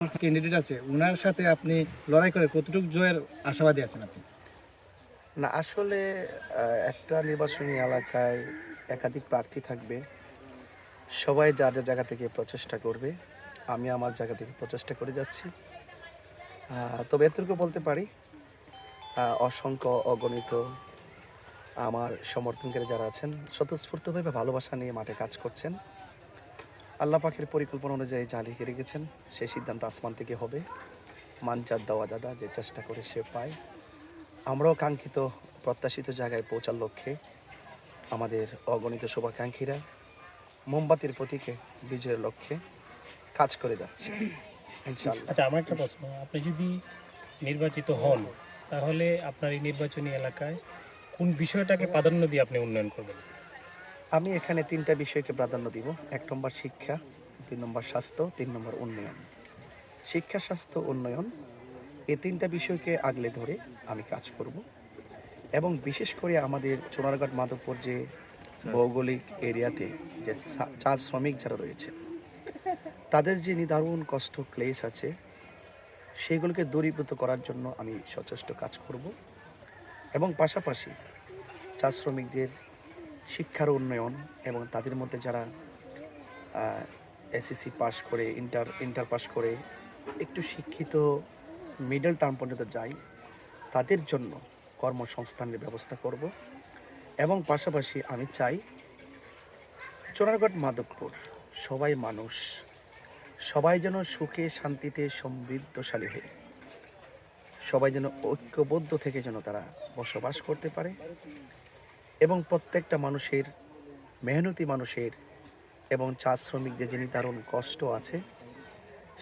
Candidate আছে ওনার সাথে আপনি লড়াই করে কতটুকু জয়ের আশাবাদী আছেন আপনি? না আসলে একটা নির্বাচনী এলাকায় একাধিক প্রার্থী থাকবে। সবাই যার যার জায়গা থেকে প্রচেষ্টা করবে। আমি আমার জায়গা থেকে প্রচেষ্টা করে যাচ্ছি। তবে এতটুকু বলতে পারি, অসংখ্য অগণিত আমার সমর্থনকারী যারা আছেন স্বতঃস্ফূর্তভাবে ভালোবাসা নিয়ে মাঠে কাজ করছেন। আল্লাহ পাকের পরিকল্পনা অনুযায়ী যা লিখে রেখেছেন সেই সিদ্ধান্ত আসমান থেকে হবে। মান যার দেওয়া দাদা যে চেষ্টা করে সে পায়। আমরাও কাঙ্ক্ষিত প্রত্যাশিত জায়গায় পৌঁছার লক্ষ্যে আমাদের অগণিত শুভাকাঙ্ক্ষীরা মোমবাতির প্রতীকে বিজয়ের লক্ষ্যে কাজ করে যাচ্ছে ইনশাআল্লাহ। আচ্ছা, আমার একটা প্রশ্ন, আপনি যদি নির্বাচিত হন তাহলে আপনার এই নির্বাচনী এলাকায় কোন বিষয়টাকে প্রাধান্য দিয়ে আপনি উন্নয়ন করবেন? আমি এখানে ৩টা বিষয়কে প্রাধান্য দিব। ১ নম্বর শিক্ষা, ২ নম্বর স্বাস্থ্য, ৩ নম্বর উন্নয়ন। শিক্ষা, স্বাস্থ্য, উন্নয়ন এই ৩টা বিষয়কে আগলে ধরে আমি কাজ করব এবং বিশেষ করে আমাদের চুনারঘাট মাধবপুর যে ভৌগোলিক এরিয়াতে যে চা শ্রমিক যারা রয়েছে তাদের যে নিদারুণ কষ্ট ক্লেশ আছে সেগুলোকে দূরীভূত করার জন্য আমি সচেষ্ট কাজ করব এবং পাশাপাশি চা শ্রমিকদের শিক্ষার উন্নয়ন এবং তাদের মধ্যে যারা এসএসসি পাস করে ইন্টার পাস করে একটু শিক্ষিত মিডল টার্ম পর্যন্ত যায় তাদের জন্য কর্মসংস্থানের ব্যবস্থা করব এবং পাশাপাশি আমি চাই চোরারঘাট মাধবপুর সবাই মানুষ, সবাই যেন সুখে শান্তিতে সমৃদ্ধশালী হয়ে সবাই যেন ঐক্যবদ্ধ থেকে যেন তারা বসবাস করতে পারে এবং প্রত্যেকটা মানুষের মেহনতি মানুষের এবং চা শ্রমিকদের যে নিদারুণ কষ্ট আছে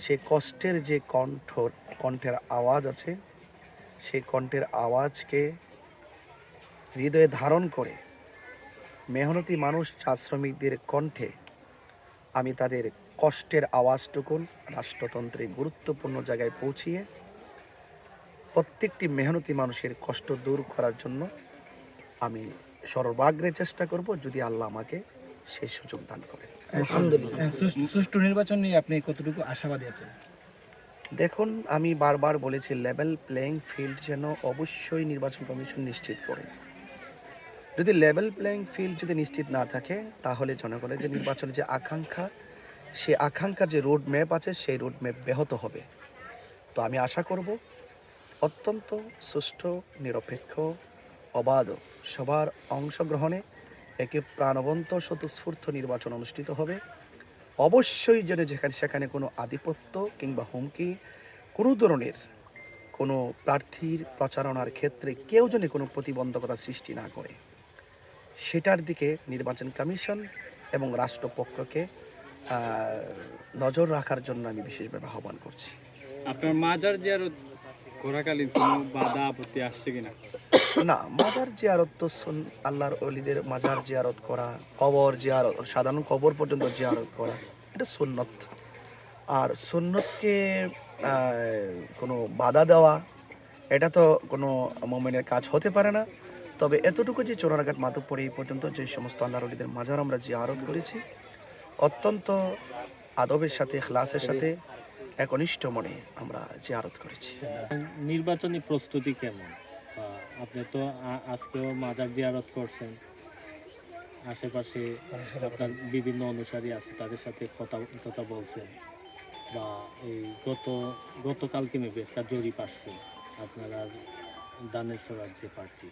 সে কষ্টের যে কণ্ঠের আওয়াজ আছে সেই কণ্ঠের আওয়াজকে হৃদয়ে ধারণ করে মেহনতি মানুষ চা শ্রমিকদের কণ্ঠে আমি তাদের কষ্টের আওয়াজটুকুন রাষ্ট্রতন্ত্রে গুরুত্বপূর্ণ জায়গায় পৌঁছিয়ে প্রত্যেকটি মেহনতি মানুষের কষ্ট দূর করার জন্য আমি সর্বাগ্রে চেষ্টা করব যদি আল্লাহ আমাকে সেই সুযোগ দান করে। সুষ্ঠু নির্বাচন নিয়ে আপনি কতটুকু আশাবাদী আছেন? দেখুন, আমি বারবার বলেছি লেভেল প্লেইং ফিল্ড যেন অবশ্যই নির্বাচন কমিশন নিশ্চিত করে। যদি লেভেল প্লেইং ফিল্ড যদি নিশ্চিত না থাকে তাহলে জনগণের যে নির্বাচনের যে আকাঙ্ক্ষা সেই আকাঙ্ক্ষার যে রোড ম্যাপ আছে সেই রোড ম্যাপ ব্যাহত হবে। তো আমি আশা করব অত্যন্ত সুষ্ঠু নিরপেক্ষ অবাধ সবার অংশগ্রহণে একে প্রাণবন্ত স্বতঃস্ফূর্ত নির্বাচন অনুষ্ঠিত হবে। অবশ্যই যেন সেখানে কোনো আধিপত্য কিংবা হুমকি কোনো ধরনের কোনো প্রার্থীর প্রচারণার ক্ষেত্রে কেউ যেন কোনো প্রতিবন্ধকতা সৃষ্টি না করে সেটার দিকে নির্বাচন কমিশন এবং রাষ্ট্রপক্ষকে নজর রাখার জন্য আমি বিশেষভাবে আহ্বান করছি। আপনার মাজার জিয়ারত করাকালীন কোনো বাধা আপত্তি আসছে কিনা? না, মাজার জিয়ারত তো আল্লাহর ওলিদের মাজার জিয়ারত করা, কবর জিয়ারত, সাধারণ কবর পর্যন্ত জিয়ারত করা এটা সুন্নত। আর সুন্নতকে কোনো বাধা দেওয়া এটা তো কোনো মুমিনের কাজ হতে পারে না। তবে এতটুকু যে চোরারঘাট মাধবপুর এই পর্যন্ত যে সমস্ত আল্লাহর ওলিদের মাজার আমরা জিয়ারত করেছি অত্যন্ত আদবের সাথে খ্লাসের সাথে একনিষ্ঠ মনে আমরা জিয়ারত করেছি। নির্বাচনী প্রস্তুতি কেমন? আপনি তো আজকেও মাজার জিয়ারত করছেন, আশেপাশে আপনার বিভিন্ন অনুসারী আছে তাদের সাথে কথা বলছেন, বা এই গতকালকে মেবি একটা জরিপ আসছে আপনার আর দানের সরার যে প্রার্থী,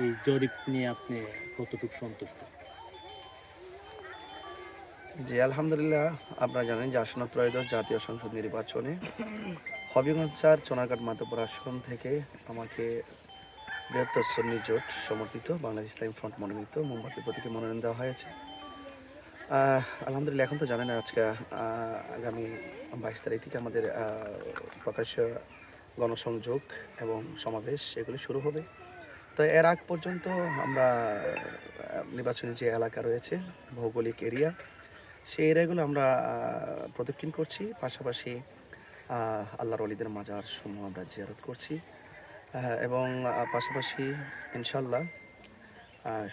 এই জরিপ নিয়ে আপনি কতটুকু সন্তুষ্ট? জি আলহামদুলিল্লাহ, আপনারা জানেন যে আসন্ন ত্রয়োদশ জাতীয় সংসদ নির্বাচনে হবিগঞ্জ ৪ চোনারঘাট মাধবপুর আসন থেকে আমাকে বৃহত্তর সুন্নি জোট সমর্থিত বাংলাদেশ ইসলামী ফ্রন্ট মনোনীত মোমবাতি প্রতীকে মনোনয়ন দেওয়া হয়েছে। আলহামদুলিল্লাহ, এখন তো জানেন আজকে আগামী ২২ তারিখ থেকে আমাদের প্রকাশ্য গণসংযোগ এবং সমাবেশ এগুলি শুরু হবে। তো এর আগ পর্যন্ত আমরা নির্বাচনী যে এলাকা রয়েছে ভৌগোলিক এরিয়া সেই এরিয়াগুলো আমরা প্রদক্ষিণ করছি, পাশাপাশি আল্লাহর ওলিদের মাজার সমূহ আমরা জিয়ারত করছি এবং পাশাপাশি ইনশাল্লাহ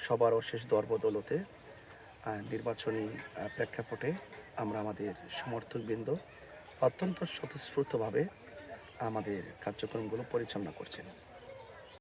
সবার অশেষ দরবদৌলতে নির্বাচনী প্রেক্ষাপটে আমরা আমাদের সমর্থকবৃন্দ অত্যন্ত স্বতঃস্ফূর্তভাবে আমাদের কার্যক্রমগুলো পরিচালনা করছেন।